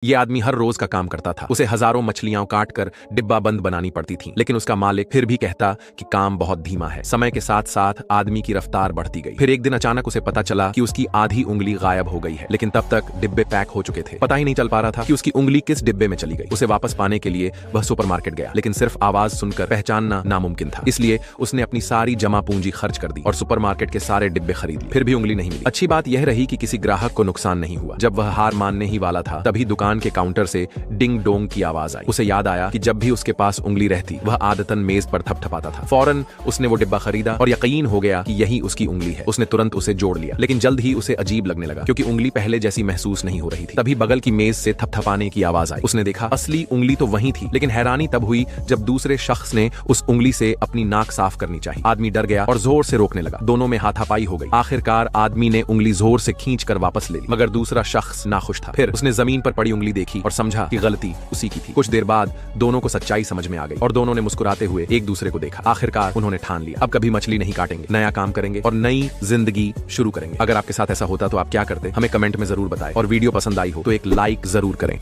ये आदमी हर रोज का काम करता था। उसे हजारों मछलियां काट कर डिब्बा बंद बनानी पड़ती थी, लेकिन उसका मालिक फिर भी कहता कि काम बहुत धीमा है। समय के साथ साथ आदमी की रफ्तार बढ़ती गई। फिर एक दिन अचानक उसे पता चला कि उसकी आधी उंगली गायब हो गई है, लेकिन तब तक डिब्बे पैक हो चुके थे। पता ही नहीं चल पा रहा था कि उसकी उंगली किस डिब्बे में चली गई। उसे वापस पाने के लिए वह सुपरमार्केट गया, लेकिन सिर्फ आवाज सुनकर पहचानना नामुमकिन था। इसलिए उसने अपनी सारी जमा पूंजी खर्च कर दी और सुपरमार्केट के सारे डिब्बे खरीद लिए। फिर भी उंगली नहीं मिली। अच्छी बात यह रही कि किसी ग्राहक को नुकसान नहीं हुआ। जब वह हार मानने ही वाला था, तभी दुकान के काउंटर से डिंग डोंग की आवाज आई। उसे याद आया कि जब भी उसके पास उंगली रहती, वह आदतन मेज पर थपथपाता था। फौरन उसने वो डिब्बा खरीदा और यकीन हो गया कि यही उसकी उंगली है। उसने तुरंत उसे जोड़ लिया, लेकिन जल्द ही उसे अजीब लगने लगा, क्योंकि उंगली पहले जैसी महसूस नहीं हो रही थी। तभी बगल की मेज से थपथपाने की आवाज आई। उसने देखा असली उंगली तो वही थी, लेकिन हैरानी तब हुई जब दूसरे शख्स ने उस उंगली से अपनी नाक साफ करनी चाहिए। आदमी डर गया और जोर से रोकने लगा। दोनों में हाथापाई हो गई। आखिरकार आदमी ने उंगली जोर से खींच कर वापस ले ली, मगर दूसरा शख्स नाखुश था। फिर उसने जमीन पर पड़ी उंगली देखी और समझा कि गलती उसी की थी। कुछ देर बाद दोनों को सच्चाई समझ में आ गई और दोनों ने मुस्कुराते हुए एक दूसरे को देखा। आखिरकार उन्होंने ठान लिया, अब कभी मछली नहीं काटेंगे, नया काम करेंगे और नई जिंदगी शुरू करेंगे। अगर आपके साथ ऐसा होता तो आप क्या करते, हमें कमेंट में जरूर बताएं। और वीडियो पसंद आई हो तो एक लाइक जरूर करें।